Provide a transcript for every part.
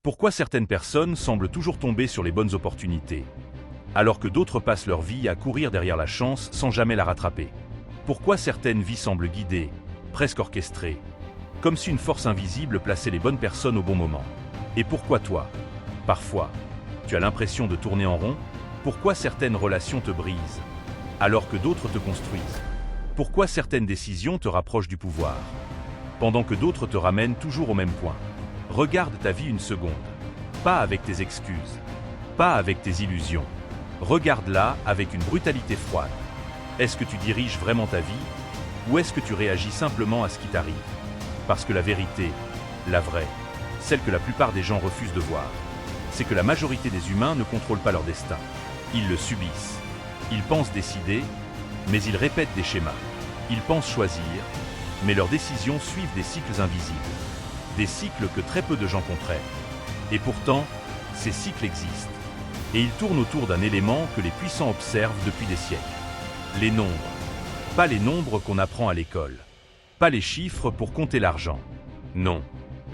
Pourquoi certaines personnes semblent toujours tomber sur les bonnes opportunités, alors que d'autres passent leur vie à courir derrière la chance sans jamais la rattraper? Pourquoi certaines vies semblent guidées, presque orchestrées, comme si une force invisible plaçait les bonnes personnes au bon moment? Et pourquoi toi? Parfois, tu as l'impression de tourner en rond? Pourquoi certaines relations te brisent, alors que d'autres te construisent? Pourquoi certaines décisions te rapprochent du pouvoir, pendant que d'autres te ramènent toujours au même point? Regarde ta vie une seconde, pas avec tes excuses, pas avec tes illusions. Regarde-la avec une brutalité froide. Est-ce que tu diriges vraiment ta vie, ou est-ce que tu réagis simplement à ce qui t'arrive? Parce que la vérité, la vraie, celle que la plupart des gens refusent de voir, c'est que la majorité des humains ne contrôlent pas leur destin. Ils le subissent. Ils pensent décider, mais ils répètent des schémas. Ils pensent choisir, mais leurs décisions suivent des cycles invisibles. Des cycles que très peu de gens comprennent. Et pourtant, ces cycles existent. Et ils tournent autour d'un élément que les puissants observent depuis des siècles. Les nombres. Pas les nombres qu'on apprend à l'école. Pas les chiffres pour compter l'argent. Non.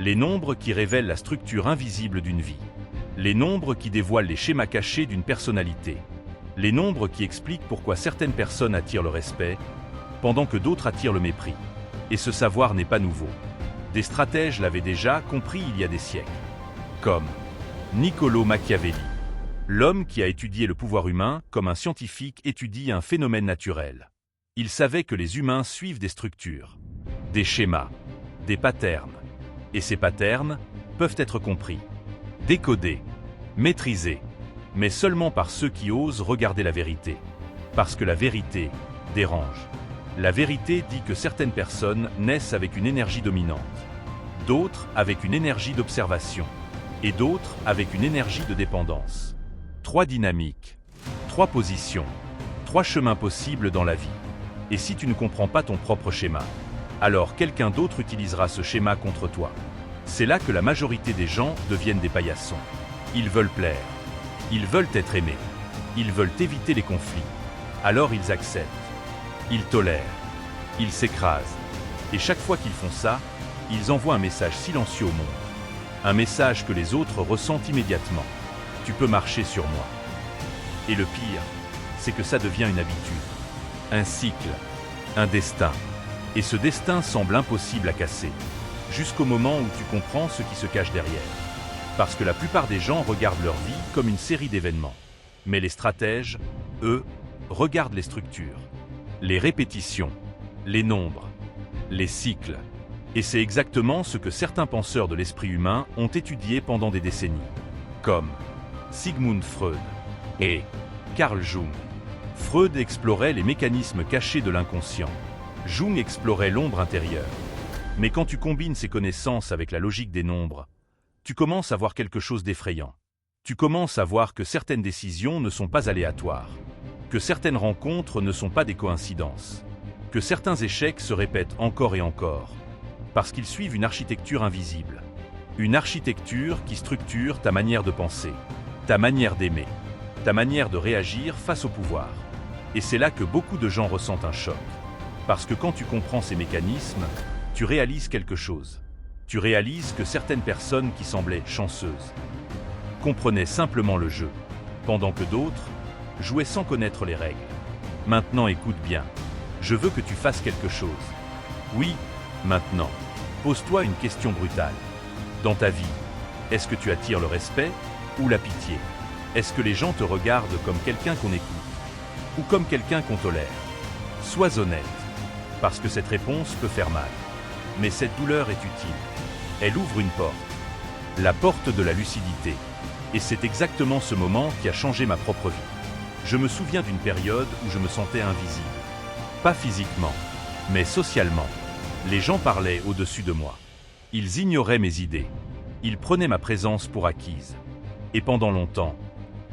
Les nombres qui révèlent la structure invisible d'une vie. Les nombres qui dévoilent les schémas cachés d'une personnalité. Les nombres qui expliquent pourquoi certaines personnes attirent le respect, pendant que d'autres attirent le mépris. Et ce savoir n'est pas nouveau. Des stratèges l'avaient déjà compris il y a des siècles. Comme Niccolò Machiavelli, l'homme qui a étudié le pouvoir humain comme un scientifique étudie un phénomène naturel. Il savait que les humains suivent des structures, des schémas, des patterns. Et ces patterns peuvent être compris, décodés, maîtrisés, mais seulement par ceux qui osent regarder la vérité. Parce que la vérité dérange. La vérité dit que certaines personnes naissent avec une énergie dominante, d'autres avec une énergie d'observation, et d'autres avec une énergie de dépendance. 3 dynamiques, 3 positions, 3 chemins possibles dans la vie. Et si tu ne comprends pas ton propre schéma, alors quelqu'un d'autre utilisera ce schéma contre toi. C'est là que la majorité des gens deviennent des paillassons. Ils veulent plaire, ils veulent être aimés, ils veulent éviter les conflits. Alors ils acceptent, ils tolèrent, ils s'écrasent. Et chaque fois qu'ils font ça, ils envoient un message silencieux au monde. Un message que les autres ressentent immédiatement. Tu peux marcher sur moi. Et le pire, c'est que ça devient une habitude, un cycle, un destin. Et ce destin semble impossible à casser, jusqu'au moment où tu comprends ce qui se cache derrière. Parce que la plupart des gens regardent leur vie comme une série d'événements. Mais les stratèges, eux, regardent les structures, les répétitions, les nombres, les cycles. Et c'est exactement ce que certains penseurs de l'esprit humain ont étudié pendant des décennies, comme Sigmund Freud et Carl Jung. Freud explorait les mécanismes cachés de l'inconscient. Jung explorait l'ombre intérieure. Mais quand tu combines ces connaissances avec la logique des nombres, tu commences à voir quelque chose d'effrayant. Tu commences à voir que certaines décisions ne sont pas aléatoires, que certaines rencontres ne sont pas des coïncidences, que certains échecs se répètent encore et encore, parce qu'ils suivent une architecture invisible. Une architecture qui structure ta manière de penser, ta manière d'aimer, ta manière de réagir face au pouvoir. Et c'est là que beaucoup de gens ressentent un choc. Parce que quand tu comprends ces mécanismes, tu réalises quelque chose. Tu réalises que certaines personnes qui semblaient chanceuses comprenaient simplement le jeu, pendant que d'autres jouaient sans connaître les règles. Maintenant écoute bien, je veux que tu fasses quelque chose. Oui, maintenant, pose-toi une question brutale. Dans ta vie, est-ce que tu attires le respect ou la pitié? Est-ce que les gens te regardent comme quelqu'un qu'on écoute ou comme quelqu'un qu'on tolère? Sois honnête, parce que cette réponse peut faire mal. Mais cette douleur est utile. Elle ouvre une porte, la porte de la lucidité. Et c'est exactement ce moment qui a changé ma propre vie. Je me souviens d'une période où je me sentais invisible. Pas physiquement, mais socialement. Les gens parlaient au-dessus de moi. Ils ignoraient mes idées. Ils prenaient ma présence pour acquise. Et pendant longtemps,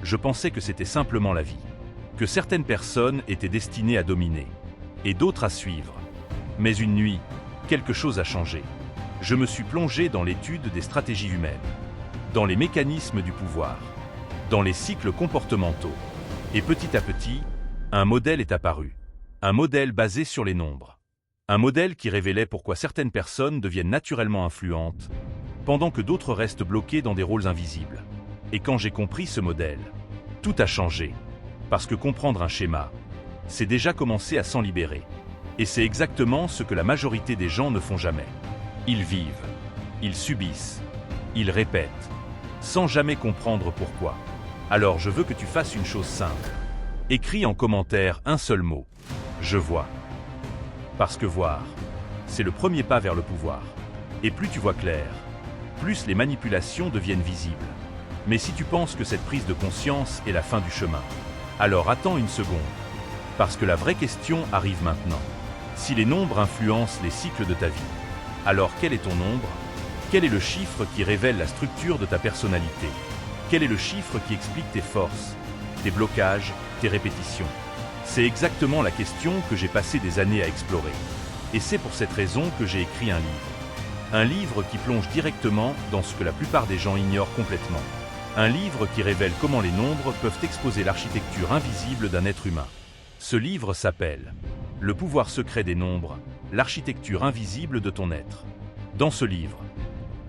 je pensais que c'était simplement la vie. Que certaines personnes étaient destinées à dominer, et d'autres à suivre. Mais une nuit, quelque chose a changé. Je me suis plongé dans l'étude des stratégies humaines, dans les mécanismes du pouvoir, dans les cycles comportementaux. Et petit à petit, un modèle est apparu. Un modèle basé sur les nombres. Un modèle qui révélait pourquoi certaines personnes deviennent naturellement influentes, pendant que d'autres restent bloqués dans des rôles invisibles. Et quand j'ai compris ce modèle, tout a changé. Parce que comprendre un schéma, c'est déjà commencer à s'en libérer. Et c'est exactement ce que la majorité des gens ne font jamais. Ils vivent, ils subissent, ils répètent, sans jamais comprendre pourquoi. Alors je veux que tu fasses une chose simple. Écris en commentaire un seul mot. Je vois. Parce que voir, c'est le premier pas vers le pouvoir. Et plus tu vois clair, plus les manipulations deviennent visibles. Mais si tu penses que cette prise de conscience est la fin du chemin, alors attends une seconde. Parce que la vraie question arrive maintenant. Si les nombres influencent les cycles de ta vie, alors quel est ton nombre? Quel est le chiffre qui révèle la structure de ta personnalité? Quel est le chiffre qui explique tes forces, tes blocages, tes répétitions? C'est exactement la question que j'ai passé des années à explorer. Et c'est pour cette raison que j'ai écrit un livre. Un livre qui plonge directement dans ce que la plupart des gens ignorent complètement. Un livre qui révèle comment les nombres peuvent exposer l'architecture invisible d'un être humain. Ce livre s'appelle « Le pouvoir secret des nombres, l'architecture invisible de ton être ». Dans ce livre,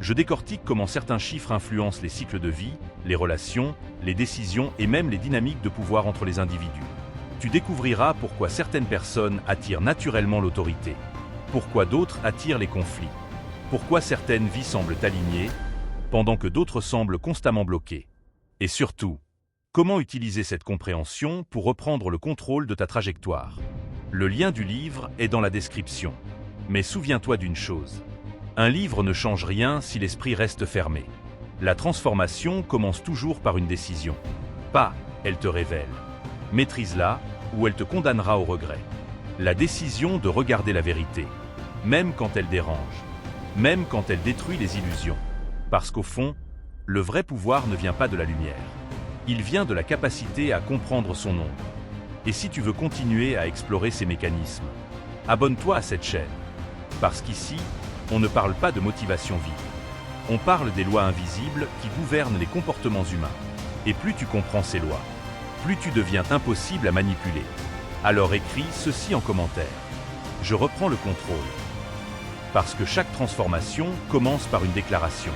je décortique comment certains chiffres influencent les cycles de vie, les relations, les décisions et même les dynamiques de pouvoir entre les individus. Tu découvriras pourquoi certaines personnes attirent naturellement l'autorité, pourquoi d'autres attirent les conflits, pourquoi certaines vies semblent alignées, pendant que d'autres semblent constamment bloquées. Et surtout, comment utiliser cette compréhension pour reprendre le contrôle de ta trajectoire. Le lien du livre est dans la description. Mais souviens-toi d'une chose. Un livre ne change rien si l'esprit reste fermé. La transformation commence toujours par une décision. Pas, elle te révèle. Maîtrise-la, ou elle te condamnera au regret. La décision de regarder la vérité, même quand elle dérange, même quand elle détruit les illusions. Parce qu'au fond, le vrai pouvoir ne vient pas de la lumière. Il vient de la capacité à comprendre son ombre. Et si tu veux continuer à explorer ces mécanismes, abonne-toi à cette chaîne. Parce qu'ici, on ne parle pas de motivation vive. On parle des lois invisibles qui gouvernent les comportements humains. Et plus tu comprends ces lois, plus tu deviens impossible à manipuler. Alors écris ceci en commentaire. Je reprends le contrôle. Parce que chaque transformation commence par une déclaration.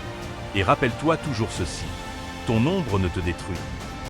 Et rappelle-toi toujours ceci. Ton ombre ne te détruit